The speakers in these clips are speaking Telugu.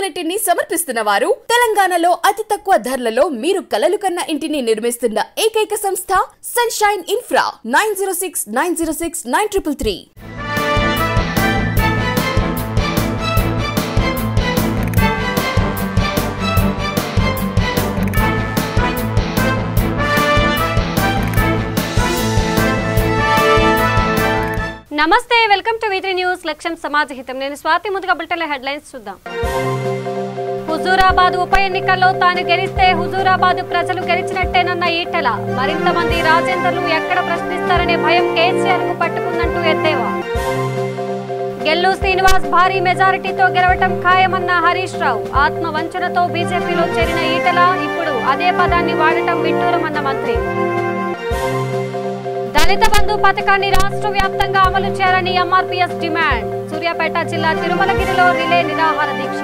యూనిట్ ని సమర్పిస్తున్న వారు తెలంగాణలో అతి తక్కువ ధరలలో మీరు కలలు కన్న ఇంటిని నిర్మిస్తున్న ఏకైక సంస్థ సన్షైన్ ఇన్ఫ్రా 9069069333. నమస్తే, వెల్కమ్ టు V3 న్యూస్. లక్ష్యం సమాజహితం. నేను స్వాతి. ముందుగా బులెటిన్ హెడ్లైన్స్ చూద్దాం. హుజూరాబాద్ ఉప ఎన్నికల్లో తాను గెలిస్తే హుజూరాబాద్ ప్రజలు గెలిచినట్టేనన్న ఈటెల. మరింత మంది రాజేందర్లు ఎక్కడ ప్రశ్నిస్తారనే భయం కేసీఆర్ కు పట్టుకుందంటూ ఎద్దేవా. గెల్లు శ్రీనివాస్ భారీ మెజారిటీతో గెలవటం ఖాయమన్న హరీష్ రావు. ఆత్మవంచనతో బీజేపీలో చేరిన ఈటెల ఇప్పుడు అదే పదాన్ని వాడటం విడ్డూరమన్న మంత్రి. దళిత బంధు పథకాన్ని రాష్ట్ర వ్యాప్తంగా అమలు చేయాలని ఎంఆర్పీఎస్ డిమాండ్. సూర్యాపేట జిల్లా తిరుమలగిరిలో రిలే నిరాహార దీక్ష.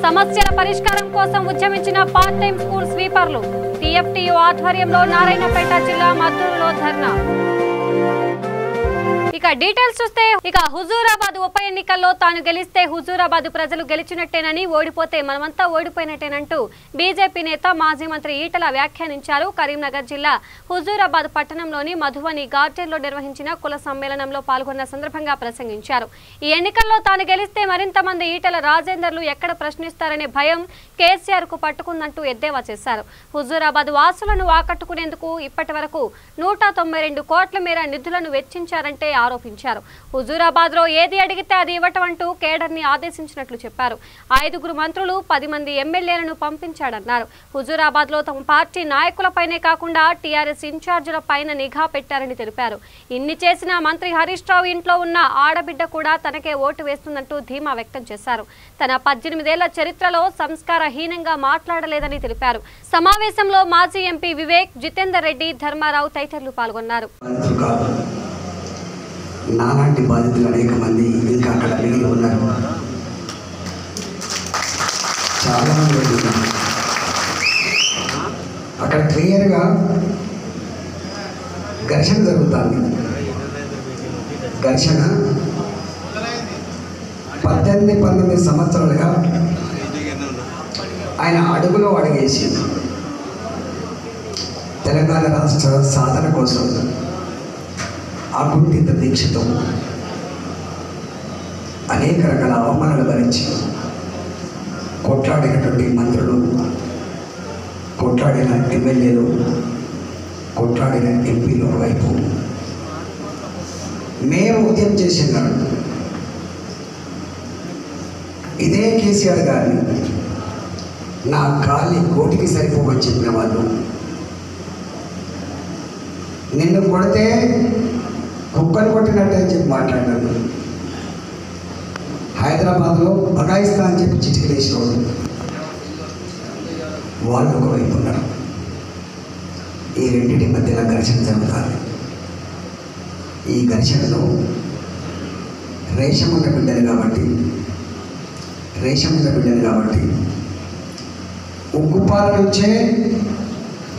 సమస్యల పరిష్కారం కోసం ఉద్యమించిన పార్ట్ టైం స్కూల్ స్వీపర్లు. టీఎఫ్టీయూ ఆధ్వర్యంలో నారాయణపేట జిల్లా మద్దూరులో ధర్నా. ఇక డీటెయిల్స్ చూస్తే, హుజూరాబాద్ ఉప ఎన్నికల్లో తాను గెలిస్తే హుజూరాబాద్ ప్రజలు గెలిచినట్టేనని, ఓడిపోతే మనమంతా ఓడిపోయినట్టేనంటూ బీజేపీ నేత మాజీ మంత్రి ఈటెల వ్యాఖ్యానించారు. కరీంనగర్ జిల్లా హుజూరాబాద్ పట్టణంలోని మధువని గార్డెన్లో నిర్వహించిన కుల సమ్మేళనంలో పాల్గొన్న సందర్భంగా ప్రసంగించారు. ఈ ఎన్నికల్లో తాను గెలిస్తే మరింత మంది ఈటెల రాజేందర్లు ఎక్కడ ప్రశ్నిస్తారనే భయం కేసీఆర్ కు పట్టుకుందంటూ ఎద్దేవా చేశారు. హుజూరాబాద్ వాసులను ఆకట్టుకునేందుకు ఇప్పటి వరకు 192 కోట్ల మేర నిధులను వెచ్చించారంటే ఆరోపించారు. హుజూరాబాద్ లో ఏది అడిగితే అది ఇవ్వటం అంటూ కేడర్ ని ఆదేశించినట్లు చెప్పారు. 5 మంత్రులు 10 మంది ఎమ్మెల్యేలను పంపించాడన్నారు. హుజూరాబాద్ లో తమ పార్టీ నాయకులపైనే కాకుండా టీఆర్ఎస్ ఇన్ఛార్జీల పైన నిఘా పెట్టారని తెలిపారు. ఇన్ని చేసిన మంత్రి హరీష్ రావు ఇంట్లో ఉన్న ఆడబిడ్డ కూడా తనకే ఓటు వేస్తుందంటూ ధీమా వ్యక్తం చేశారు. తన 18 ఏళ్ల చరిత్రలో సంస్కారహీనంగా మాట్లాడలేదని తెలిపారు. సమావేశంలో మాజీ ఎంపీ వివేక్, జితేందర్ రెడ్డి, ధర్మారావు తదితరులు పాల్గొన్నారు. నాలాంటి బాధితులు అనేక మంది ఇంకా అక్కడ మిగిలి ఉన్నారు. చాలా మంది ఉన్నారు. అక్కడ క్లియర్గా ఘర్షణ జరుగుతుంది. ఘర్షణ 18-19 సంవత్సరాలుగా ఆయన అడుగులో అడుగేసి తెలంగాణ రాష్ట్ర సాధన కోసం అకుంఠిత దీక్షతో అనేక రకాల అవమానాలు భరించి కొట్లాడినటువంటి మంత్రులు, కొట్లాడిన ఎమ్మెల్యేలు, కొట్లాడిన ఎంపీలు వైపు మేము ఉద్యమం చేసినాడు. ఇదే కేసీఆర్ గారిని నా కాలి కోటికి సరిపోవని చెప్పిన వాళ్ళు, నిన్ను కొడితే కుక్కను కొట్టినట్టే అని చెప్పి మాట్లాడారు. హైదరాబాద్లో బగాయిస్తా అని చెప్పి చిటికలేసిన వాళ్ళు ఒకవైపు ఉన్నారు. ఈ రెండింటి మధ్యలో ఘర్షణ జరుగుతుంది. ఈ ఘర్షణలో రేషమున్న బిడ్డలు కాబట్టి ఉగ్గుపాల నుంచే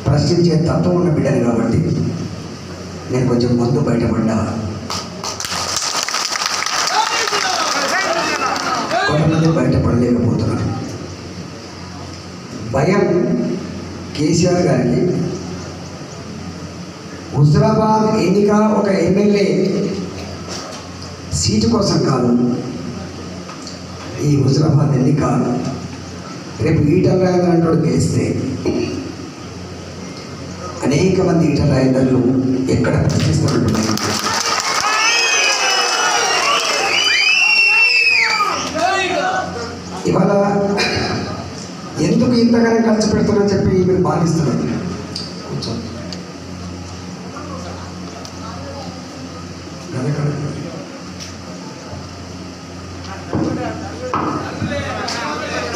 ప్రశ్నించే తత్వం ఉన్న బిడ్డలు కాబట్టి నేను కొంచెం ముందు బయటపడ్డా. కొంతమంది బయటపడలేకపోతున్నారు. భయం కేసీఆర్ గారికి హుజూరాబాద్ ఎన్నిక ఒక ఎమ్మెల్యే సీటు కోసం కాదు. ఈ హుజూరాబాద్ ఎన్నిక రేపు ఈటెల రాజేందర్ గెలిస్తే అనేక మంది ఈటెల రాజేందర్లు ఎక్కడ ప్రశ్నిస్తున్నట్టున్నాయి. ఇవాళ ఎందుకు ఇంతగానో ఖర్చు పెడుతున్నారని చెప్పి మీరు భావిస్తున్నారు. కొంచెం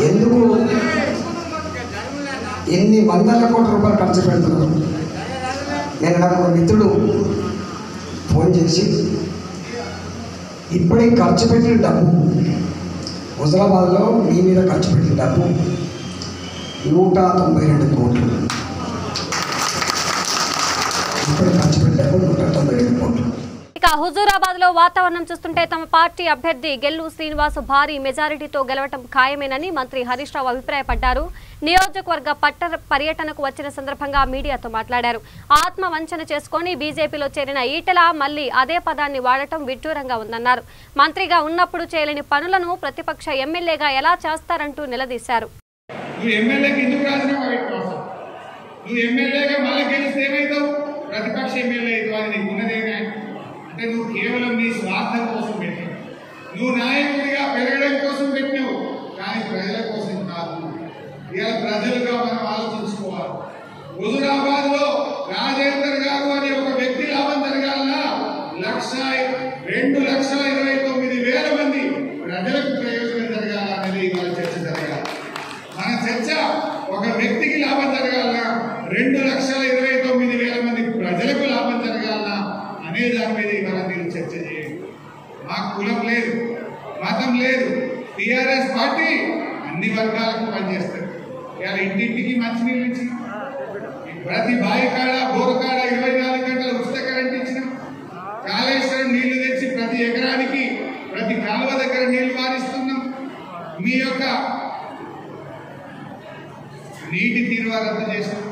ఎందుకు ఎన్ని వందల కోట్ల రూపాయలు ఖర్చు పెడుతున్నారు? నేను నాకు ఒక మిత్రుడు ఫోన్ చేసి ఇప్పుడే ఖర్చు పెట్టిన డబ్బు, హుజూరాబాద్లో మీ మీద ఖర్చు పెట్టిన డబ్బు 192 కోట్లు. ఇప్పుడు ఖర్చు పెట్టారు 192 కోట్లు. ఇక హుజూరాబాద్ లో వాతావరణం చూస్తుంటే తమ పార్టీ అభ్యర్థి గెల్లు శ్రీనివాస్ భారీ మెజారిటీతో గెలవటం ఖాయమేనని మంత్రి హరీష్ రావు అభిప్రాయపడ్డారు. నియోజకవర్గ పర్యటనకు వచ్చిన సందర్భంగా మీడియాతో మాట్లాడారు. ఆత్మ వంచన చేసుకుని బీజేపీలో చేరిన ఈటెల మళ్లీ అదే పదాన్ని వాడటం విడ్డూరంగా ఉందన్నారు. మంత్రిగా ఉన్నప్పుడు చేయలేని పనులను ప్రతిపక్ష ఎమ్మెల్యేగా ఎలా చేస్తారంటూ నిలదీశారు. అంటే నువ్వు కేవలం నీ స్వార్థం కోసం పెట్టావు, నువ్వు నాయకుడిగా పెరగడం కోసం పెట్టినావు, కానీ ప్రజల కోసం కాదు. ఇలా ప్రజలుగా మనం ఆలోచించుకోవాలి. హుజూరాబాద్ లో రాజేందర్ గారు అనే ఒక వ్యక్తి లాభం జరగాలన్నా 2,29,000 మంది ప్రజలకు ప్రయోజనం జరగాలనేది ఇవాళ చర్చ జరగాలి. మన చర్చ ఒక వ్యక్తికి లాభం జరగాలన్నా 2,29,000 మంది ప్రజలకు లాభం జరగాలన్నా అనే దాని మీద ఇవాళ మీరు చర్చ చేయండి. మాకు కులం లేదు, మతం లేదు. టీఆర్ఎస్ పార్టీ అన్ని వర్గాలకు పనిచేస్తారు. ఇవాళ ఇంటింటికి మంచినీళ్ళు ఇచ్చినాం, ప్రతి బాయికాడ బోరుకాడ 24 గంటల ఉచిత కరెంట్ ఇచ్చినాం, కాళేశ్వరం నీళ్లు తెచ్చి ప్రతి ఎకరానికి ప్రతి కాలువ దగ్గర నీళ్లు మారిస్తున్నాం. మీ యొక్క నీటి తీరువా రద్దు చేసినాం.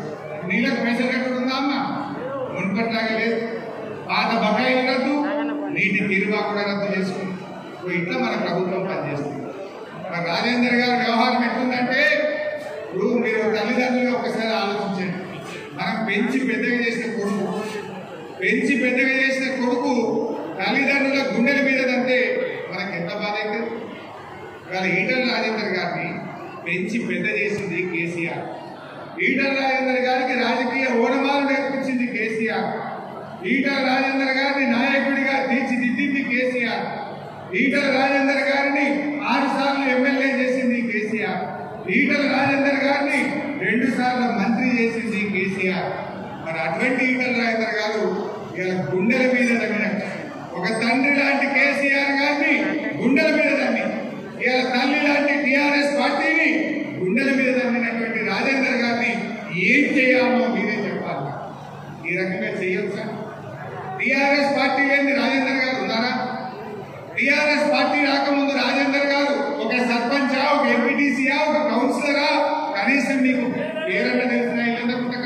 నీళ్ళకు పైసలు కట్టుకుందా అమ్మా? మున్పట్లాగా లేదు. పాత బకాయిలు రద్దు, నీటి తీరువా కూడా రద్దు చేసుకుంది. ఇట్లా మన ప్రభుత్వం పనిచేస్తుంది. మరి రాజేందర్ గారి వ్యవహారం ఎట్లుందంటే, ఇప్పుడు మీరు తల్లిదండ్రులుగా ఒకసారి ఆలోచించండి. మనం పెంచి పెద్దగా చేసిన కొడుకు తల్లిదండ్రుల గుండెల మీద దంటే మనకి ఎంత బాధ అవుతుంది. ఇవాళ ఈటల రాజేందర్ గారిని పెంచి పెద్ద చేసింది కేసీఆర్. ఈటల రాజేందర్ గారికి రాజకీయ ఓనమాలు నేర్పించింది కేసీఆర్. ఈటల రాజేందర్ గారిని నాయకుడిగా తీర్చిదిద్దింది కేసీఆర్. ఈటల రాజేందర్ గారిని 6 సార్లు ఎమ్మెల్యే చేసింది కేసీఆర్. ఈటల రాజేందర్ గారిని 2 సార్లు మంత్రి చేసింది కేసీఆర్. మరి అటువంటి ఈటల రాజేందర్ గారు ఇలా గుండెల మీద తగ్గినట్టు ఒక తండ్రి లాంటి కేసీఆర్ గారిని గుండెల మీద తగ్గి, ఇలా తల్లి లాంటి టీఆర్ఎస్ పార్టీని గుండెల మీద తగ్గినటువంటి రాజేందర్ గారిని ఏం చేయాలో మీరే చెప్పాలి. ఈ రకంగా చేయొచ్చా? టీఆర్ఎస్ పార్టీ లేని రాజేందర్ గారు ఉన్నారా? టీఆర్ఎస్ పార్టీ రాకముందు రాజేందర్ గారు ఒక సర్పంచా, ఒక ఎంపీటీసీయా, ఒక కౌన్సిలరా? కనీసం మీకు పేరన్నా తెలిసిన ఇల్లందకుండా.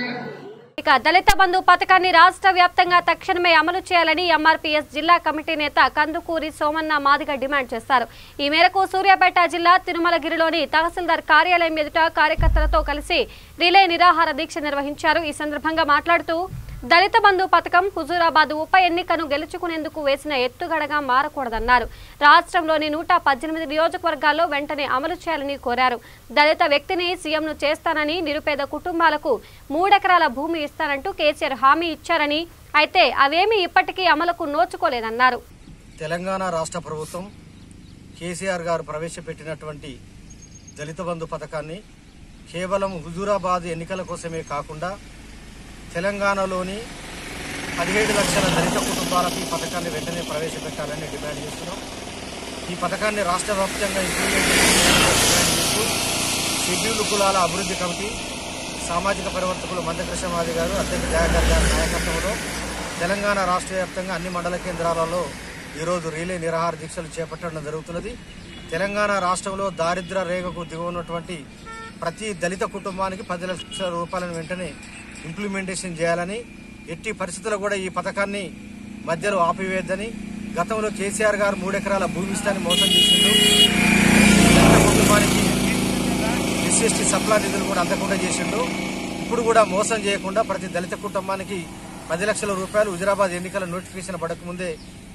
ఇక దళిత బంధు పథకాన్ని రాష్ట్ర వ్యాప్తంగా తక్షణమే అమలు చేయాలని ఎంఆర్పీఎస్ జిల్లా కమిటీ నేత కందుకూరి సోమన్న మాదిగ డిమాండ్ చేశారు. ఈ మేరకు సూర్యాపేట జిల్లా తిరుమలగిరిలోని తహసీల్దార్ కార్యాలయం ఎదుట కార్యకర్తలతో కలిసి రిలే నిరాహార దీక్ష నిర్వహించారు. ఈ సందర్భంగా మాట్లాడుతూ దళిత బంధు పథకం హుజూరాబాద్ ఉప ఎన్నికను గెలుచుకునేందుకు వేసిన ఎత్తుగడగా మారకూడదన్నారు. రాష్ట్రంలోని 118 నియోజకవర్గాల్లో వెంటనే అమలు చేయాలని కోరారు. దళిత వ్యక్తిని సీఎంను చేస్తానని, నిరుపేద కుటుంబాలకు 3 ఎకరాల భూమి ఇస్తానంటూ కేసీఆర్ హామీ ఇచ్చారని, అయితే అవేమీ ఇప్పటికీ అమలుకు నోచుకోలేదన్నారు. తెలంగాణ రాష్ట్ర ప్రభుత్వం కేసీఆర్ గారు ప్రవేశపెట్టినటువంటి దళిత బంధు పథకాన్ని కేవలం హుజూరాబాద్ ఎన్నికల కోసమే కాకుండా తెలంగాణలోని 17 లక్షల దళిత కుటుంబాలకు ఈ పథకాన్ని వెంటనే ప్రవేశపెట్టాలని డిమాండ్ చేస్తున్నాం. ఈ పథకాన్ని రాష్ట్ర వ్యాప్తంగా ఇంప్లిమెంట్ డిమాండ్ చేస్తూ షెడ్యూల్డ్ కులాల అభివృద్ధి కమిటీ, సామాజిక పరివర్తకులు మందకృష్ణమాది గారు, అధ్యక్ష దయాకర్ గారి నాయకత్వంలో తెలంగాణ రాష్ట్ర వ్యాప్తంగా అన్ని మండల కేంద్రాలలో ఈరోజు రిలే నిరాహార దీక్షలు చేపట్టడం జరుగుతున్నది. తెలంగాణ రాష్ట్రంలో దారిద్ర్య రేఖకు దిగువన్నటువంటి ప్రతి దళిత కుటుంబానికి 10 లక్షల రూపాయలను వెంటనే ఇంప్లిమెంటేషన్ చేయాలని, ఎట్టి పరిస్థితుల్లో కూడా ఈ పథకాన్ని మధ్యలో ఆపివేయద్దని, గతంలో కేసీఆర్ గారు 3 ఎకరాల భూమి ఇస్తాన్ని మోసం చేసిండు, దళిత కుటుంబానికి ఎస్సీ సప్లా నిధులు కూడా అందకుండా చేసిండు. ఇప్పుడు కూడా మోసం చేయకుండా ప్రతి దళిత కుటుంబానికి 10 లక్షల రూపాయలు హుజూరాబాద్ ఎన్నికల నోటిఫికేషన్ పడకముందే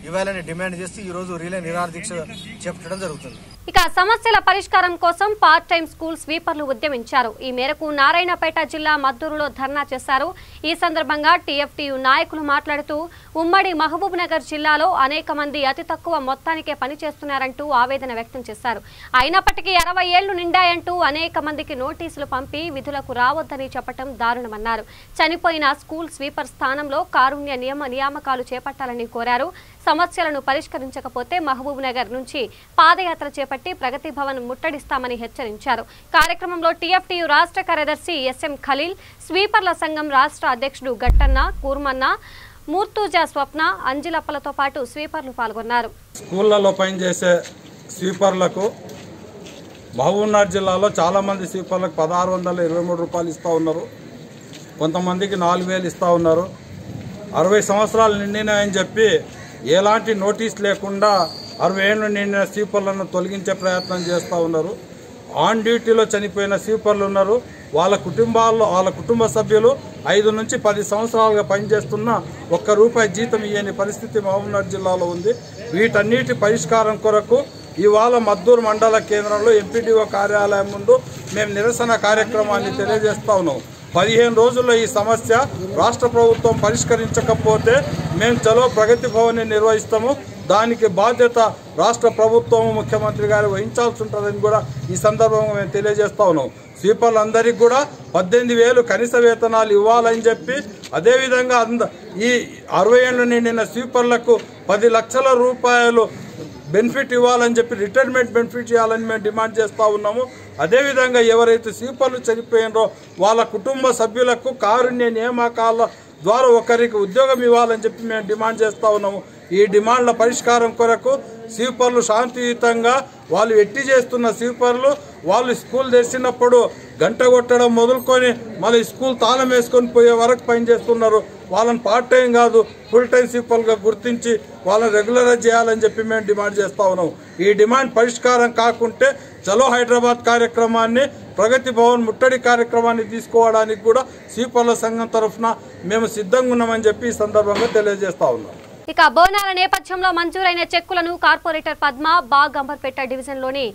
ఇవ్వాలని డిమాండ్ చేస్తూ ఈ రోజు రిలే నిరాహార దీక్ష చేపట్టడం జరుగుతుంది. ఇక సమస్యల పరిష్కారం కోసం పార్ట్ టైం స్కూల్ స్వీపర్లు ఉద్యమించారు. ఈ మేరకు నారాయణపేట జిల్లా మద్దూరులో ధర్నా చేశారు. ఈ సందర్భంగా టీఎఫ్టీయూ నాయకులు మాట్లాడుతూ ఉమ్మడి మహబూబ్ నగర్ జిల్లాలో అనేక మంది అతి తక్కువ మొత్తానికే పనిచేస్తున్నారంటూ ఆవేదన వ్యక్తం చేశారు. అయినప్పటికీ 60 ఏళ్లు నిండాయంటూ అనేక మందికి నోటీసులు పంపి విధులకు రావద్దని చెప్పడం దారుణమన్నారు. చనిపోయిన స్కూల్ స్వీపర్ స్థానంలో కారుణ్య నియామకాలు చేపట్టాలని కోరారు. సమస్యలను పరిష్కరించకపోతే మహబూబ్ నగర్ నుంచి పాదయాత్ర చేపట్టి ప్రగతి భవన్ ముట్టడిస్తామని హెచ్చరించారు. కార్యక్రమంలో టీఎఫ్టీయూ రాష్ట్ర కార్యదర్శి ఎస్ఎం ఖలీల్, స్వీపర్ల సంఘం రాష్ట్ర అధ్యక్షుడు గట్టన్న, కూర్మన్న, మూర్తుజా స్వప్న, అంజలప్పలతో పాటు స్వీపర్లు పాల్గొన్నారు. స్కూళ్లలో పనిచేసే స్వీపర్లకు మహబూబ్నగర్ జిల్లాలో చాలామంది స్వీపర్లకు 1623 రూపాయలు ఇస్తూ ఉన్నారు. కొంతమందికి 4000 ఇస్తూ ఉన్నారు. 60 సంవత్సరాలు నిండినాయని చెప్పి ఎలాంటి నోటీస్ లేకుండా 60 ఏళ్ళు నిండిన స్వీపర్లను తొలగించే ప్రయత్నం చేస్తూ ఉన్నారు. ఆన్ డ్యూటీలో చనిపోయిన స్వీపర్లు ఉన్నారు. వాళ్ళ కుటుంబ సభ్యులు 5 నుంచి 10 సంవత్సరాలుగా పనిచేస్తున్న ₹1 జీతం ఇయ్యని పరిస్థితి మహబూబ్నగర్ జిల్లాలో ఉంది. వీటన్నిటి పరిష్కారం కొరకు ఇవాళ మద్దూరు మండల కేంద్రంలో ఎంపీడీఓ కార్యాలయం ముందు మేము నిరసన కార్యక్రమాన్ని తెలియజేస్తా ఉన్నాం. 15 రోజుల్లో ఈ సమస్య రాష్ట్ర ప్రభుత్వం పరిష్కరించకపోతే మేము చలో ప్రగతి భవన్ని నిర్వహిస్తాము. దానికి బాధ్యత రాష్ట్ర ప్రభుత్వం ముఖ్యమంత్రి గారు వహించాల్సి ఉంటుందని కూడా ఈ సందర్భంగా మేము తెలియజేస్తా ఉన్నాం. స్వీపర్లందరికీ కూడా 18,000 కనీస వేతనాలు ఇవ్వాలని చెప్పి, అదేవిధంగా ఈ 60 ఏళ్ళు నిండిన స్వీపర్లకు 10 లక్షల రూపాయలు బెనిఫిట్ ఇవ్వాలని చెప్పి, రిటైర్మెంట్ బెనిఫిట్ ఇవ్వాలని మేము డిమాండ్ చేస్తూ ఉన్నాము. అదేవిధంగా ఎవరైతే స్వీపర్లు చనిపోయినారో వాళ్ళ కుటుంబ సభ్యులకు కారుణ్య నియామకాల ద్వారా ఒకరికి ఉద్యోగం ఇవ్వాలని చెప్పి మేము డిమాండ్ చేస్తూ ఉన్నాము. ఈ డిమాండ్ల పరిష్కారం కొరకు స్వీపర్లు శాంతియుతంగా వాళ్ళు ఎట్టి చేస్తున్న స్వీపర్లు వాళ్ళు స్కూల్ తెరిచినప్పుడు గంట కొట్టడం మొదలుకొని మళ్ళీ స్కూల్ తాళం వేసుకొని పోయే వరకు పనిచేస్తున్నారు. వాళ్ళని పార్ట్ టైం కాదు ఫుల్ టైం స్వీపర్లుగా గుర్తించి వాళ్ళని రెగ్యులరైజ్ చేయాలని చెప్పి మేము డిమాండ్ చేస్తూ ఉన్నాం. ఈ డిమాండ్ పరిష్కారం కాకుంటే చలో హైదరాబాద్ కార్యక్రమాన్ని, ప్రగతి భవన్ ముట్టడి కార్యక్రమాన్ని తీసుకోవడానికి కూడా స్వీపర్ల సంఘం తరఫున మేము సిద్ధంగా ఉన్నామని చెప్పి ఈ సందర్భంగా తెలియజేస్తా ఉన్నాం. ఇక బోనాల నేపథ్యంలో మంజూరైన చెక్కులను కార్పొరేటర్ పద్మ బాగ్ అంబర్పేట డివిజన్లోని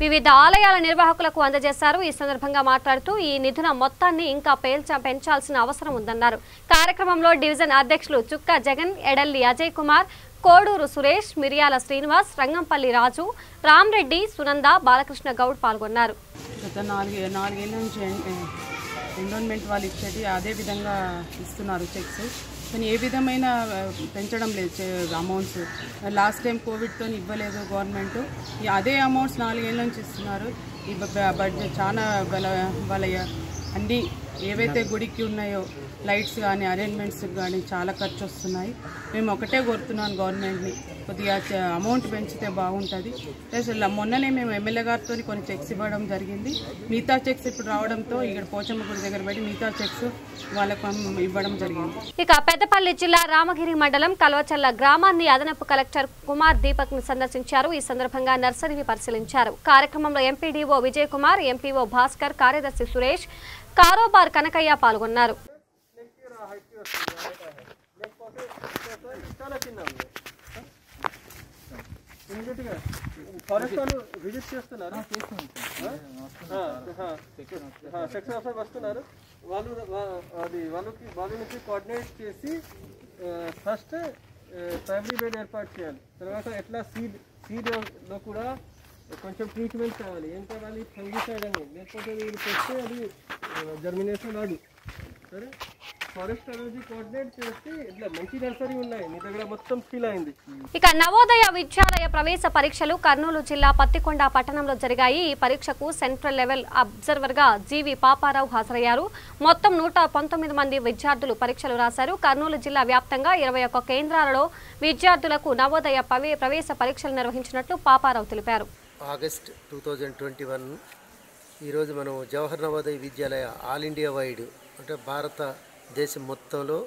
వివిధ ఆలయాల నిర్వాహకులకు అందజేశారు. ఈ సందర్భంగా మాట్లాడుతూ ఈ నిధుల మొత్తాన్ని ఇంకా పెంచాల్సిన అవసరం ఉందన్నారు. కార్యక్రమంలో డివిజన్ అధ్యక్షులు చుక్క జగన్, ఎడల్లి అజయ్ కుమార్, కోడూరు సురేష్, మిరియాల శ్రీనివాస్, రంగంపల్లి రాజు, రామ్రెడ్డి, సునంద, బాలకృష్ణ గౌడ్ పాల్గొన్నారు. గత 4 ఏళ్ళ నుంచి ఎండోన్మెంట్ వాళ్ళు ఇచ్చేది అదే విధంగా ఇస్తున్నారు చెక్స్. కానీ ఏ విధమైన పెంచడం లేదు అమౌంట్స్. లాస్ట్ టైం కోవిడ్తో ఇవ్వలేదు గవర్నమెంట్. అదే అమౌంట్స్ 4 ఏళ్ళ నుంచి ఇస్తున్నారు. ఈ బడ్జెట్ చాలా వాళ్ళ అన్నీ ఏవైతే గుడికి ఉన్నాయో లైట్స్ కానీ అరేంజ్మెంట్స్ కానీ చాలా ఖర్చు వస్తున్నాయి. మేము ఒకటే కోరుతున్నాను గవర్నమెంట్ని, కొద్దిగా అమౌంట్ పెంచితే బాగుంటుంది. ప్లస్ మొన్ననే మేము ఎమ్మెల్యే గారితో కొన్ని చెక్స్ ఇవ్వడం జరిగింది. మిగతా చెక్స్ ఇప్పుడు రావడంతో ఇక్కడ పోచమ్మ గుడి దగ్గర పెట్టి మిగతా చెక్స్ వాళ్ళకు ఇవ్వడం జరిగింది. ఇక పెద్దపల్లి జిల్లా రామగిరి మండలం కల్వచల్ల గ్రామాన్ని అదనపు కలెక్టర్ కుమార్ దీపక్ ను సందర్శించారు. ఈ సందర్భంగా నర్సరీని పరిశీలించారు. కార్యక్రమంలో ఎంపీడీఓ విజయ్ కుమార్, ఎంపీఓ భాస్కర్, కార్యదర్శి సురేష్, కారోబార్ కనకయ్య పాల్గొన్నారు. విజిట్ చేస్తున్నారు, సెక్షన్ ఆఫీసర్ వస్తున్నారు. వాళ్ళ నుంచి కోఆర్డినేట్ చేసి ఫస్ట్ ప్రైమరీ బెడ్ ఏర్పాటు చేయాలి. తర్వాత ఎట్లా సీడ్లో కూడా కొంచెం ట్రీట్మెంట్ కావాలి. ఏం కావాలి? ఫంగిసైడ్ అని, లేకపోతే మీరు పెడితే అది జర్మినేషన్ రాదు. సరే, ఫారెస్ట్ అనేది కోఆర్డినేట్ చేసి ఇట్లా మంచి నర్సరీ ఉన్నాయి మీ దగ్గర, మొత్తం ఫీల్ అయింది. ఇక నవోదయ విద్యాలయ ప్రవేశ పరీక్షలు కర్నూలు జిల్లా పత్తికొండ పట్టణంలో జరిగాయి. ఈ పరీక్షకు సెంట్రల్ లెవెల్ అబ్జర్వర్ గా జీవి పాపారావు హాజరయ్యారు. మొత్తం 119 మంది విద్యార్థులు పరీక్షలు రాశారు. కర్నూలు జిల్లా వ్యాప్తంగా 21 కేంద్రాలలో విద్యార్థులకు నవోదయ ప్రవేశ పరీక్షలు నిర్వహించినట్లు పాపారావు తెలిపారు. ఆగస్ట్ 2021 ఈరోజు మనం జవహర్ నవోదయ విద్యాలయ ఆల్ ఇండియా వైడ్ అంటే భారతదేశం మొత్తంలో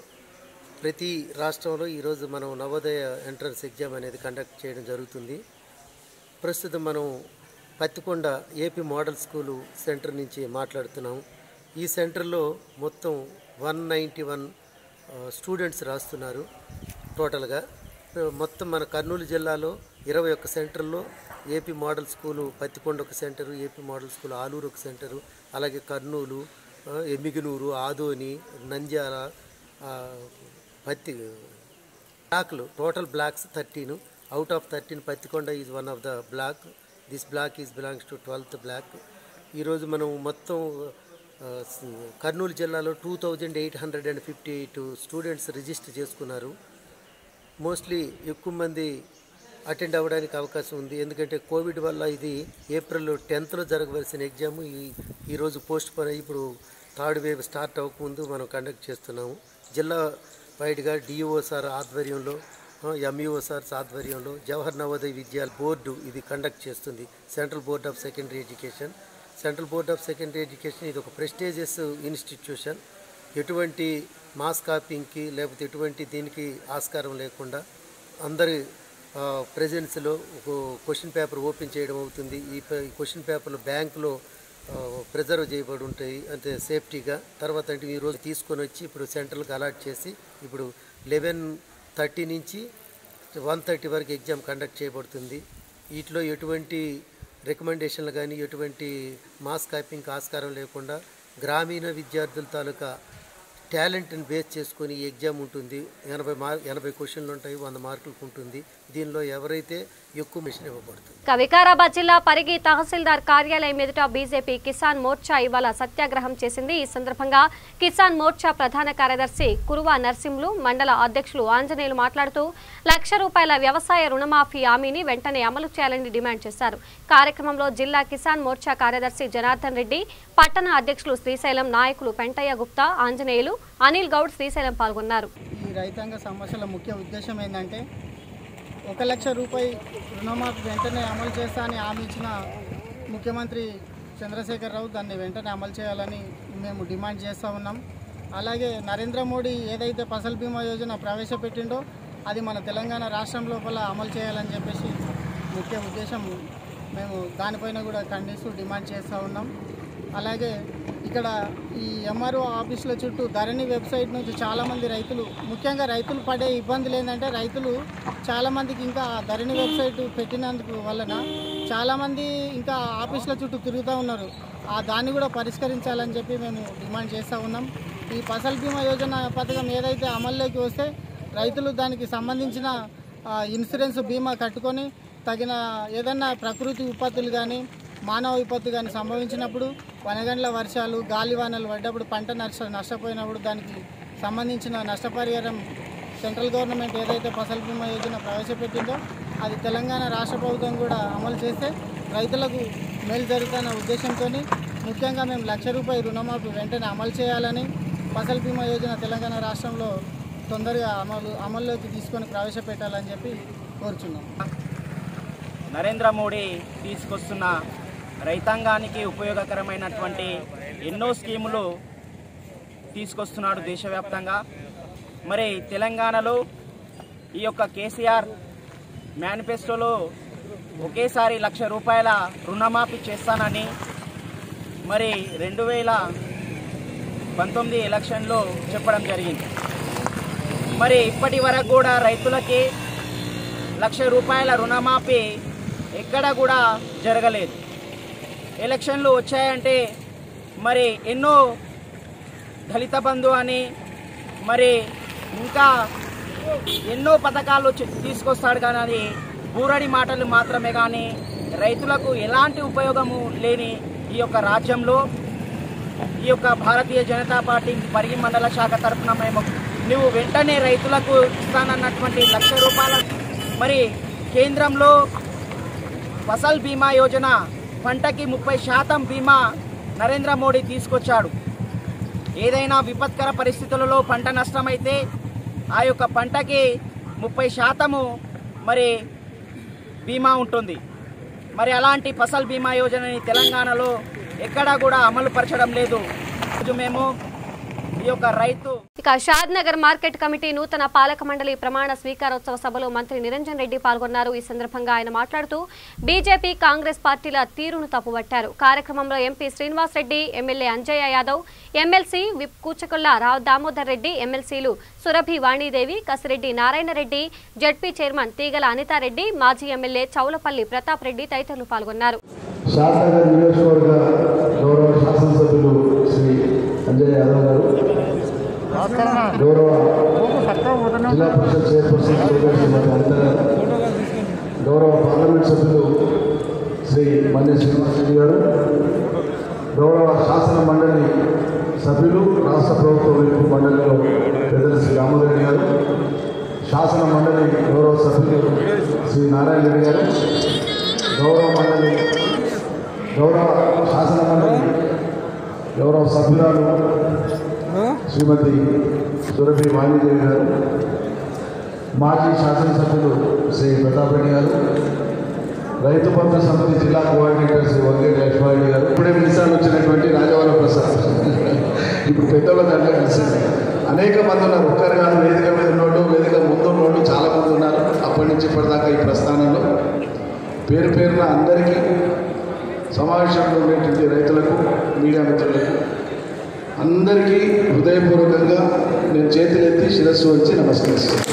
ప్రతి రాష్ట్రంలో ఈరోజు మనం నవోదయ ఎంట్రన్స్ ఎగ్జామ్ అనేది కండక్ట్ చేయడం జరుగుతుంది. ప్రస్తుతం మనం Pattikonda AP model school centre నుంచి మాట్లాడుతున్నాం. ఈ సెంటర్లో మొత్తం 191 స్టూడెంట్స్ రాస్తున్నారు టోటల్గా. మొత్తం మన కర్నూలు జిల్లాలో 21 సెంటర్లో ఏపీ మోడల్ స్కూలు పత్తికొండ ఒక centre, AP model school Aluru ఒక సెంటరు, అలాగే కర్నూలు, ఎమ్మిగనూరు, ఆదోని, నంద్యాల, బ్లాక్లు total blocks 13. Out of 13 Pattikonda is one of the block. This block is belongs to 12th block. ఈరోజు మనం మొత్తం కర్నూలు జిల్లాలో 2858 స్టూడెంట్స్ రిజిస్టర్ చేసుకున్నారు. మోస్ట్లీ ఎక్కువ మంది అటెండ్ అవ్వడానికి అవకాశం ఉంది. ఎందుకంటే కోవిడ్ వల్ల ఇది ఏప్రిల్ 10th జరగవలసిన ఎగ్జామ్ ఈరోజు పోస్ట్ పోన్ అయ్యి ఇప్పుడు 3rd వేవ్ స్టార్ట్ అవ్వకముందు మనం కండక్ట్ చేస్తున్నాము. జిల్లా వైడ్గా డిఓసార్ ఆధ్వర్యంలో ఎంఈఓసార్స్ ఆధ్వర్యంలో జవహర్ నవోదయ విద్యాలయ బోర్డు ఇది కండక్ట్ చేస్తుంది. Central board of secondary education. Central board of secondary education ఇది ఒక ప్రెస్టీజియస్ ఇన్స్టిట్యూషన్. ఎటువంటి మాస్ కాపింగ్కి లేకపోతే ఎటువంటి దీనికి ఆస్కారం లేకుండా అందరి ప్రెజెన్స్లో ఒక క్వశ్చన్ పేపర్ ఓపెన్ చేయడం అవుతుంది. ఈ క్వశ్చన్ పేపర్లు బ్యాంకులో ప్రిజర్వ్ చేయబడి ఉంటాయి అంటే సేఫ్టీగా. తర్వాత అంటే ఈరోజు తీసుకొని వచ్చి ఇప్పుడు సెంట్రల్కి అలాట్ చేసి ఇప్పుడు 11:30 నుంచి 1:30 వరకు ఎగ్జామ్ కండక్ట్ చేయబడుతుంది. వీటిలో ఎటువంటి రికమెండేషన్లు కానీ ఎటువంటి మాస్ కాపింగ్కి ఆస్కారం లేకుండా గ్రామీణ విద్యార్థుల తాలూకా టాలెంట్ని బేస్ చేసుకొని ఈ ఎగ్జామ్ ఉంటుంది. 80 క్వశ్చన్లు ఉంటాయి, 100 మార్కులకు ఉంటుంది. దీనిలో ఎవరైతే ఎక్కువ మిషన్ ఇవ్వబడుతుంది. వికారాబాద్ జిల్లా పరిగి తహసీల్దార్ కార్యాలయం ఎదుట బీజేపీ కిసాన్ మోర్చా ఇవాళ సత్యాగ్రహం చేసింది. ఈ సందర్భంగా కిసాన్ మోర్చా ప్రధాన కార్యదర్శి కురువా నర్సింహులు, మండల అధ్యక్షులు ఆంజనేయులు మాట్లాడుతూ ₹1,00,000 వ్యవసాయ రుణమాఫీ హామీని వెంటనే అమలు చేయాలని డిమాండ్ చేశారు. కార్యక్రమంలో జిల్లా కిసాన్ మోర్చా కార్యదర్శి జనార్దన్ రెడ్డి, పట్టణ అధ్యక్షులు శ్రీశైలం నాయకులు పెంటయ్య గుప్తా, ఆంజనేయులు, అనిల్ గౌడ్, శ్రీశైలం పాల్గొన్నారు. ఈ రైతాంగ సమస్యల ముఖ్య ఉద్దేశం ఏంటంటే ₹1,00,000 రుణమాఫీ వెంటనే అమలు చేస్తా అని హామీ ఇచ్చిన ముఖ్యమంత్రి చంద్రశేఖరరావు దాన్ని వెంటనే అమలు చేయాలని మేము డిమాండ్ చేస్తూ ఉన్నాం. అలాగే నరేంద్ర మోడీ ఏదైతే ఫసల్ బీమా యోజన ప్రవేశపెట్టిండో అది మన తెలంగాణ రాష్ట్రం లోపల అమలు చేయాలని చెప్పేసి ముఖ్య ఉద్దేశం. మేము దానిపైన కూడా ఖండిస్తూ డిమాండ్ చేస్తూ ఉన్నాం. అలాగే ఇక్కడ ఈ ఎంఆర్ఓ ఆఫీసుల చుట్టూ ధరణి వెబ్సైట్ నుంచి చాలామంది రైతులు, ముఖ్యంగా రైతులు పడే ఇబ్బందులు ఏంటంటే రైతులు చాలామందికి ఇంకా ధరణి వెబ్సైట్ పెట్టినందుకు వలన చాలామంది ఇంకా ఆఫీసుల చుట్టూ తిరుగుతూ ఉన్నారు. దాన్ని కూడా పరిష్కరించాలని చెప్పి మేము డిమాండ్ చేస్తూ ఉన్నాం. ఈ ఫసల్ బీమా యోజన పథకం ఏదైతే అమల్లోకి వస్తే రైతులు దానికి సంబంధించిన ఇన్సూరెన్స్ బీమా కట్టుకొని తగిన ఏదన్నా ప్రకృతి విపత్తులు కానీ మానవ విపత్తు కానీ సంభవించినప్పుడు వనగండ్ల వర్షాలు గాలివానలు పడ్డప్పుడు పంట నష్టపోయినప్పుడు దానికి సంబంధించిన నష్టపరిహారం సెంట్రల్ గవర్నమెంట్ ఏదైతే ఫసల్ బీమా యోజన ప్రవేశపెట్టిందో అది తెలంగాణ రాష్ట్ర ప్రభుత్వం కూడా అమలు చేస్తే రైతులకు మేలు జరుగుతున్న ఉద్దేశంతో ముఖ్యంగా మేము ₹1,00,000 రుణమాఫీ వెంటనే అమలు చేయాలని, ఫసల్ బీమా యోజన తెలంగాణ రాష్ట్రంలో తొందరగా అమల్లోకి తీసుకొని ప్రవేశపెట్టాలని చెప్పి కోరుచున్నాం. నరేంద్ర మోడీ తీసుకొస్తున్న రైతాంగానికి ఉపయోగకరమైనటువంటి ఎన్నో స్కీములు తీసుకొస్తున్నాడు దేశవ్యాప్తంగా. మరి తెలంగాణలో ఈ యొక్క కేసీఆర్ మేనిఫెస్టోలో ఒకేసారి ₹1,00,000 రుణమాఫీ చేస్తానని మరి 2019 ఎలక్షన్లో చెప్పడం జరిగింది. మరి ఇప్పటి వరకు కూడా రైతులకి ₹1,00,000 రుణమాఫీ ఎక్కడ కూడా జరగలేదు. ఎలక్షన్లు వచ్చాయంటే మరి ఎన్నో దళిత బంధు అని మరి ఇంకా ఎన్నో పథకాలు తీసుకొస్తాడు కానీ అది బూరడి మాటలు మాత్రమే కానీ రైతులకు ఎలాంటి ఉపయోగము లేని ఈ యొక్క రాజ్యంలో ఈ యొక్క భారతీయ జనతా పార్టీ పరిగి మండల శాఖ తరఫున మేము నువ్వు వెంటనే రైతులకు ఇస్తానన్నటువంటి ₹1,00,000 మరి కేంద్రంలో ఫసల్ బీమా యోజన పంటకి 30% బీమా నరేంద్ర మోడీ తీసుకొచ్చాడు. ఏదైనా విపత్కర పరిస్థితులలో పంట నష్టమైతే ఆ యొక్క పంటకి 30% మరి బీమా ఉంటుంది. మరి అలాంటి ఫసల్ బీమా యోజనని తెలంగాణలో ఎక్కడా కూడా అమలు పరచడం లేదు. మేము ఈ యొక్క రైతు ఇక షాద్ నగర్ మార్కెట్ కమిటీ నూతన పాలక మండలి ప్రమాణ స్వీకారోత్సవ సభలో మంత్రి నిరంజన్ రెడ్డి పాల్గొన్నారు. ఈ సందర్భంగా ఆయన మాట్లాడుతూ బీజేపీ కాంగ్రెస్ పార్టీల తీరును తప్పుబట్టారు. కార్యక్రమంలో MP Srinivas Reddy, MLA Anjaiah Yadav, MLC whip Kuchakulla Rao Damodar Reddy, ఎమ్మెల్సీలు సురభి వాణీదేవి, కసిరెడ్డి నారాయణ రెడ్డి, జడ్పీ చైర్మన్ తీగల అనితారెడ్డి, మాజీ ఎమ్మెల్యే చౌలపల్లి ప్రతాప్ రెడ్డి తదితరులు పాల్గొన్నారు. గౌరవ జిల్లా పరిషత్ చైర్పర్సన్ గౌరవ పార్లమెంట్ సభ్యులు శ్రీ మన్య శ్రీనివాస్ రెడ్డి గారు, గౌరవ శాసన మండలి సభ్యులు, రాష్ట్ర ప్రభుత్వ వైపు మండలిలో పెద్దలు శ్రీ దామోదర్ రెడ్డి గారు, శాసన మండలి గౌరవ సభ్యులు శ్రీ నారాయణ రెడ్డి గారు, గౌరవ శాసన మండలి గౌరవ సభ్యురాలు శ్రీమతి సురభి వాణిదేవి గారు, మాజీ శాసనసభ్యులు శ్రీ ప్రతాప్ రెడ్డి గారు, రైతు బంధు సమితి జిల్లా కోఆర్డినేటర్ శ్రీ వంగేటి లక్ష్మారెడ్డి గారు, ఇప్పుడే మినిసాలు వచ్చినటువంటి రాజవరం ప్రసాద్, ఇప్పుడు పెద్దల దాంట్లో కలిసింది. అనేక మంది ఉన్నారు, ఒక్కరు కాదు, వేదిక మీద ఉన్నోళ్ళు, వేదిక ముందు ఉన్నోళ్ళు చాలా మంది ఉన్నారు. అప్పటి నుంచి ఇప్పటిదాకా ఈ ప్రస్థానంలో పేరు పేరున అందరికీ, సమావేశంలో ఉండేటువంటి రైతులకు, మీడియా మిత్రులకు అందరికీ హృదయపూర్వకంగా నేను చేతులెత్తి శిరస్సు వచ్చి నమస్కరిస్తాను.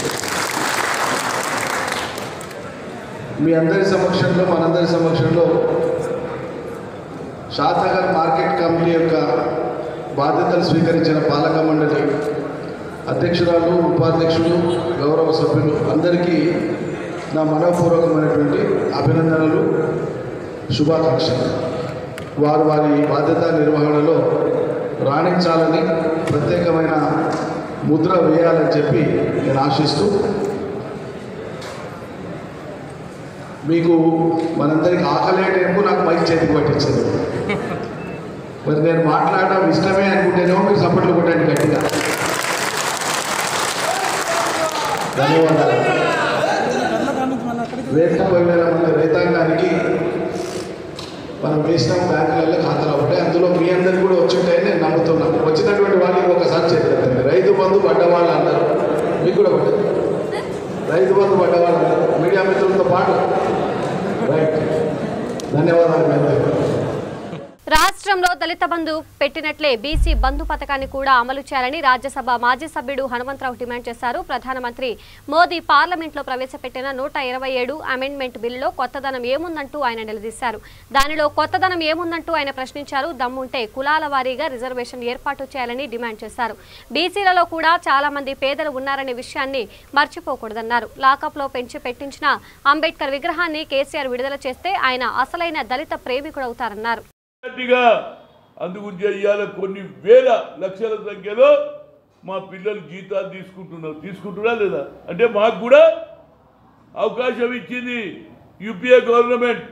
మీ అందరి సమక్షంలో, మనందరి సమక్షంలో షాద్నగర్ మార్కెట్ కమిటీ యొక్క బాధ్యతలు స్వీకరించిన పాలక మండలి అధ్యక్షురాలు, ఉపాధ్యక్షులు, గౌరవ సభ్యులు అందరికీ నా మనఃపూర్వకమైనటువంటి అభినందనలు, శుభాకాంక్షలు. వారు వారి బాధ్యత నిర్వహణలో రాణించాలని, ప్రత్యేకమైన ముద్ర వేయాలని చెప్పి నేను ఆశిస్తూ, మీకు మనందరికీ ఆకలేటేమో నాకు మైక్ చేతికి పట్టించింది. మరి నేను మాట్లాడడం ఇష్టమే అనుకుంటేనేమో మీరు సపోర్ట్లు కొట్టండి గట్టిగా. ధన్యవాదాలు. వేదిక 10,000 మంది రైతాంగానికి మనం వేసినాం, బ్యాంకులలో ఖాతాలు ఉంటాయి, అందులో మీ అందరికి కూడా వచ్చి ఉంటాయని నేను నమ్ముతున్నాను. వచ్చినటువంటి వాళ్ళకి ఒకసారి చెప్పండి, రైతు బంధు పడ్డవాళ్ళు అన్నారు, మీకు కూడా పడ్డది. రైతు బంధు పడ్డవాళ్ళు అన్నారు, మీడియా మిత్రులతో పాటు. రైట్, ధన్యవాదాలు. రాష్ట్రంలో దళిత బంధు పెట్టినట్లే బీసీ బంధు పథకాన్ని కూడా అమలు చేయాలని రాజ్యసభ మాజీ సభ్యుడు హనుమంతరావు డిమాండ్ చేశారు. ప్రధానమంత్రి మోదీ పార్లమెంట్లో ప్రవేశపెట్టిన 127 అమెండ్మెంట్ బిల్లులో కొత్తదనం ఏముందంటూ ఆయన నిలదీశారు. దానిలో కొత్తదనం ఏముందంటూ ఆయన ప్రశ్నించారు. దమ్ముంటే కులాల వారీగా రిజర్వేషన్ ఏర్పాటు చేయాలని డిమాండ్ చేశారు. బీసీలలో కూడా చాలా మంది పేదలు ఉన్నారనే విషయాన్ని మర్చిపోకూడదన్నారు. లాకప్లో పెంచి పెట్టించిన అంబేద్కర్ విగ్రహాన్ని కేసీఆర్ విడుదల చేస్తే ఆయన అసలైన దళిత ప్రేమికుడవుతారన్నారు. అందుగురించి ఇవాళ కొన్ని వేల లక్షల సంఖ్యలో మా పిల్లలు జీతాలు తీసుకుంటున్నా లేదా అంటే మాకు కూడా అవకాశం ఇచ్చింది యూపీఏ గవర్నమెంట్.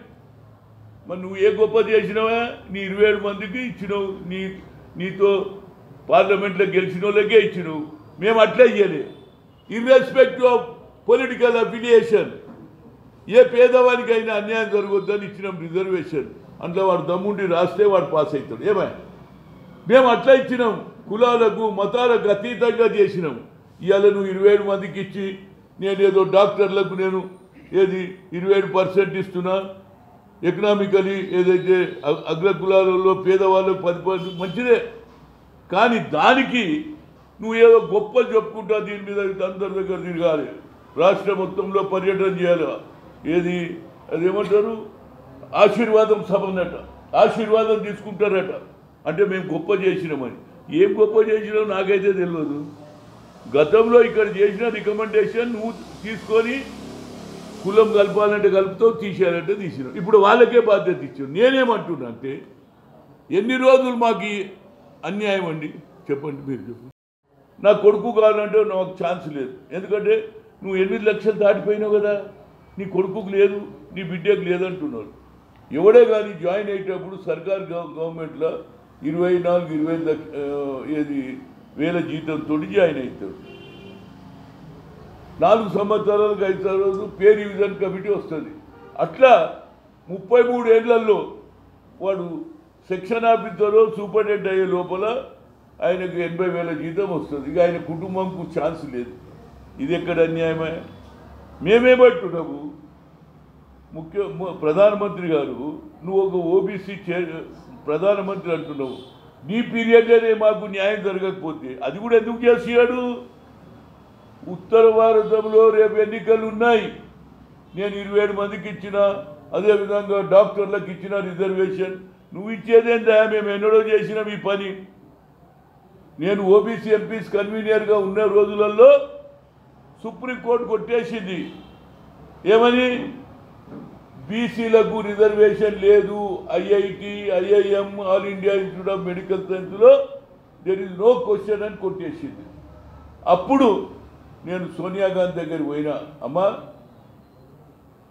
మరి నువ్వు ఏ గొప్ప చేసినావా? నీ 27 మందికి ఇచ్చినావు, నీతో పార్లమెంట్లో గెలిచిన వాళ్ళకే ఇచ్చినావు. మేము అట్లా ఇయ్యలే. ఇర్రెస్పెక్టివ్ ఆఫ్ పొలిటికల్ అఫిలియేషన్ ఏ పేదవానికైనా అన్యాయం జరగొద్దని ఇచ్చినాం రిజర్వేషన్. అందులో వాడు దమ్ముండి రాస్తే వాడు పాస్ అవుతాడు. ఏమైనా మేము అట్లా ఇచ్చినాం, కులాలకు మతాలకు అతీతంగా చేసినాం. ఇవాళ నువ్వు 27 మందికి ఇచ్చి నేనేదో డాక్టర్లకు నేను 27% ఇస్తున్నా, ఎకనామికలీ ఏదైతే అగ్ర కులాలలో పేదవాళ్ళకు 10% మంచిదే. కానీ దానికి నువ్వు ఏదో గొప్ప చెప్పుకుంటా, దీని మీద అందరి దగ్గర తిరగాలి, రాష్ట్ర మొత్తంలో పర్యటన చేయాలి, అదేమంటారు ఆశీర్వాదం సభ అన్నట, ఆశీర్వాదం తీసుకుంటారట. అంటే మేము గొప్ప చేసినామని. ఏం గొప్ప చేసినావు నాకైతే తెలియదు. గతంలో ఇక్కడ చేసిన రికమెండేషన్ నువ్వు తీసుకొని కులం కలపాలంటే కలుపుతావు, తీసేయాలంటే తీసినావు. ఇప్పుడు వాళ్ళకే బాధ్యత ఇచ్చావు. నేనేమంటున్నా అంటే ఎన్ని రోజులు మాకు అన్యాయం అండి చెప్పండి, మీరు చెప్పండి. నా కొడుకు కావాలంటే నాకు ఛాన్స్ లేదు. ఎందుకంటే నువ్వు 8 లక్షలు దాటిపోయినావు కదా, నీ కొడుకుకు లేదు, నీ బిడ్డకు లేదంటున్నారు. ఎవడే కానీ జాయిన్ అయ్యేటప్పుడు సర్కార్ గవర్నమెంట్లో 24,000 జీతంతో జాయిన్ అవుతాడు. 4 సంవత్సరాలకు 5 రోజులు పే రివిజన్ కమిటీ వస్తుంది. అట్లా 33 ఏళ్లలో వాడు సెక్షన్ ఆఫీసర్ సూపరింటెండెంట్ అయ్యే లోపల ఆయనకు 80,000 జీతం వస్తుంది. ఇక ఆయన కుటుంబంకు ఛాన్స్ లేదు. ఇది ఎక్కడ అన్యాయమే? మేమేమంటున్నాము, ప్రధానమంత్రి గారు నువ్వు ఒక ఓబీసీ ప్రధానమంత్రి అంటున్నావు, నీ పీరియడ్లోనే మాకు న్యాయం జరగకపోతే అది కూడా ఎందుకు చేసాడు? ఉత్తర భారతంలో రేపు ఎన్నికలు ఉన్నాయి, నేను 27 మందికి ఇచ్చిన, అదేవిధంగా డాక్టర్లకు ఇచ్చిన రిజర్వేషన్. నువ్వు ఇచ్చేదేందా? మేము ఎన్నడో చేసినాం ఈ పని. నేను ఓబీసీ ఎంపీస్ కన్వీనర్గా ఉన్న రోజులలో సుప్రీంకోర్టు కొట్టేసింది. ఏమని? బీసీలకు రిజర్వేషన్ లేదు. IIT, IIM, all India institute of medical సైన్స్లో దెర్ ఈజ్ నో క్వశ్చన్ అని కొట్టేసింది. అప్పుడు నేను సోనియా గాంధీ దగ్గరికి పోయినా, అమ్మా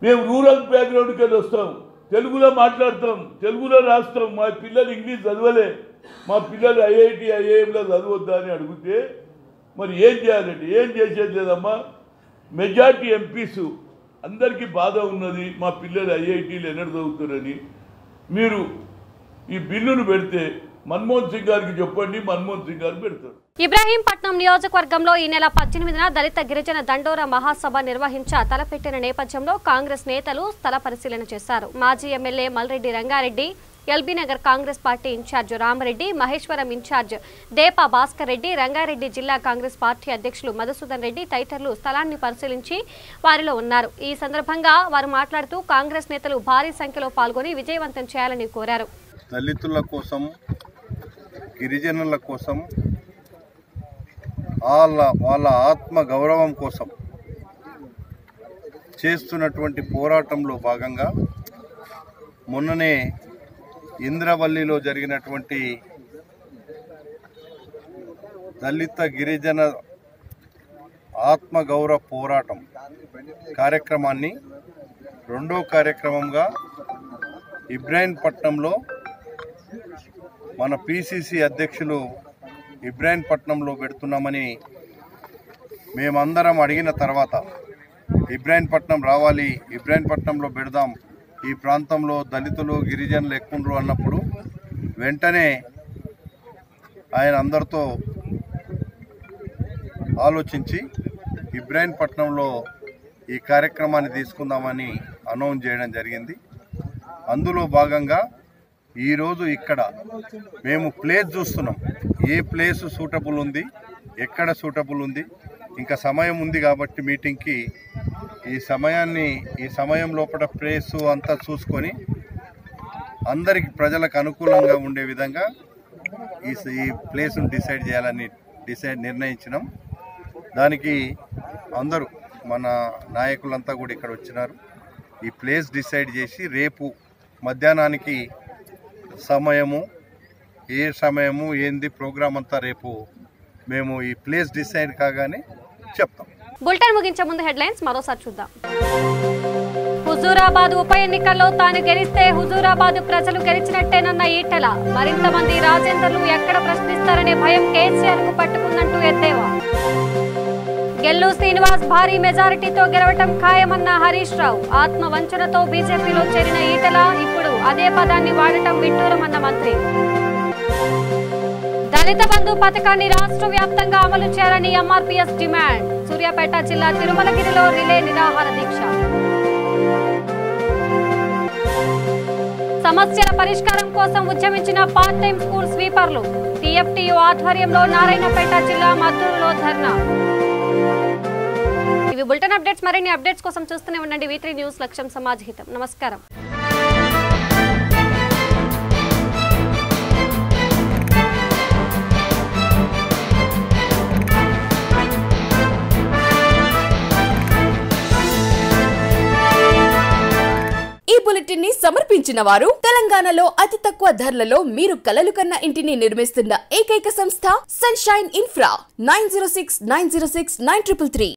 మేము రూరల్ బ్యాక్గ్రౌండ్కి వెళ్ళి వస్తాం, తెలుగులో మాట్లాడతాం, తెలుగులో రాస్తాం, మా పిల్లలు ఇంగ్లీష్ చదవలే, మా పిల్లలు ఐఐటి, ఐఐఎంలో చదవద్దా అని అడిగితే మరి ఏం చేయాలండి? ఏం చేసేది లేదమ్మా. మెజార్టీ ఎంపీస్ అందరికీ బాధ ఉన్నది, మా పిల్లలు ఐఐటీలు ఎన్నడ చదువుతారని. మీరు ఈ బిల్లును పెడితే మన్మోహన్ సింగ్ గారికి చెప్పండి, మన్మోహన్ సింగ్ గారు పెడతారు. ఇబ్రాహీంపట్నం నియోజకవర్గంలో ఈ నెల 18న దళిత గిరిజన దండోరా మహాసభ తలపెట్టిన నేపథ్యంలో కాంగ్రెస్ నేతలు స్థల పరిశీలన చేశారు. మాజీ MLA Malreddy Rangareddy, LB Nagar Congress party in charge Ramareddy, Maheshwaram in charge Depa Bhaskar Reddy, Rangareddy జిల్లా కాంగ్రెస్ పార్టీ అధ్యక్షులు మధుసూదన్ రెడ్డి తదితరులు స్థలాన్ని పరిశీలించి వారిలో ఉన్నారు. ఈ సందర్భంగా వారు మాట్లాడుతూ కాంగ్రెస్ నేతలు భారీ సంఖ్యలో పాల్గొని విజయవంతం చేయాలని కోరారు. దళితుల కోసం, గిరిజనుల కోసం, వాళ్ళ ఆత్మ గౌరవం కోసం చేస్తున్నటువంటి పోరాటంలో భాగంగా మొన్ననే ఇంద్రవల్లిలో జరిగినటువంటి దళిత గిరిజన ఆత్మగౌరవ పోరాటం కార్యక్రమాన్ని రెండో కార్యక్రమంగా ఇబ్రాహీంపట్నంలో మన పిసిసి అధ్యక్షులు ఇబ్రాహీంపట్నంలో పెడుతున్నామని మేమందరం అడిగిన తర్వాత ఇబ్రాహీంపట్నం రావాలి, ఇబ్రాహీంపట్నంలో పెడదాం, ఈ ప్రాంతంలో దళితులు గిరిజనులు ఎక్కుండ్రు అన్నప్పుడు వెంటనే ఆయన అందరితో ఆలోచించి ఇబ్రాహీంపట్నంలో ఈ కార్యక్రమాన్ని తీసుకుందామని అనౌన్స్ చేయడం జరిగింది. అందులో భాగంగా ఈరోజు ఇక్కడ మేము ప్లేస్ చూస్తున్నాం, ఏ ప్లేస్ సూటబుల్ ఉంది, ఎక్కడ సూటబుల్ ఉంది. ఇంకా సమయం ఉంది కాబట్టి మీటింగ్కి ఈ సమయం లోపల ప్లేస్ అంతా చూసుకొని అందరికి ప్రజలకు అనుకూలంగా ఉండే విధంగా ఈ ప్లేస్ను డిసైడ్ చేయాలని నిర్ణయించినాం. దానికి అందరూ మన నాయకులంతా కూడా ఇక్కడ వచ్చినారు. ఈ ప్లేస్ డిసైడ్ చేసి రేపు మధ్యాహ్నానికి ఏ సమయము ఏంది ప్రోగ్రామ్ అంతా రేపు మేము ఈ ప్లేస్ డిసైడ్ కాగానే చెప్తాం. బులెటిన్ ముగించే ముందు హెడ్లైన్స్ మరోసారి చూద్దాం. హుజూరాబాద్ ఉప ఎన్నికల్లో తాను గెలిస్తే హుజూరాబాద్ ప్రజలు గెలిచినట్టేనన్న ఈటెల. మరింత మంది రాజేందర్లు ఎక్కడ ప్రశ్నిస్తారనే భయం కేసీఆర్ కు పట్టుకుందంటూ ఎద్దేవా. గెల్లు శ్రీనివాస్ భారీ మెజారిటీతో గెలవటం ఖాయమన్న హరీష్ రావు. ఆత్మవంచనతో బీజేపీలో చేరిన ఈటెల ఇప్పుడు అదే పదాన్ని వాడటం విడ్డూరమన్న మంత్రి. దళిత బంధు పథకాన్ని రాష్ట్ర వ్యాప్తంగా అమలు చేయాలని ఎంఆర్పీఎస్ డిమాండ్. సూర్యాపేట జిల్లా తిరుమలగిరిలో రిలే నిరాహార దీక్ష. సమస్యల పరిష్కారం కోసం ఉద్యమించిన పార్ట్ టైం స్కూల్ స్వీపర్లు. టీఎఫ్టీయూ ఆధ్వర్యంలో నారాయణపేట జిల్లా మద్దూరులో ధర్నా. ఇవి బులెటిన్ అప్డేట్స్. మరిన్ని అప్డేట్స్ కోసం చూస్తూనే ఉండండి V3 న్యూస్. లక్ష్యం సమాజ్ హితం. నమస్కారం. ఈ బులెటిన్ ని సమర్పించిన వారు తెలంగాణలో అతి తక్కువ ధరలలో మీరు కలలు కన్న ఇంటిని నిర్మిస్తున్న ఏకైక సంస్థ సన్షైన్ ఇన్ఫ్రా. 9069069333.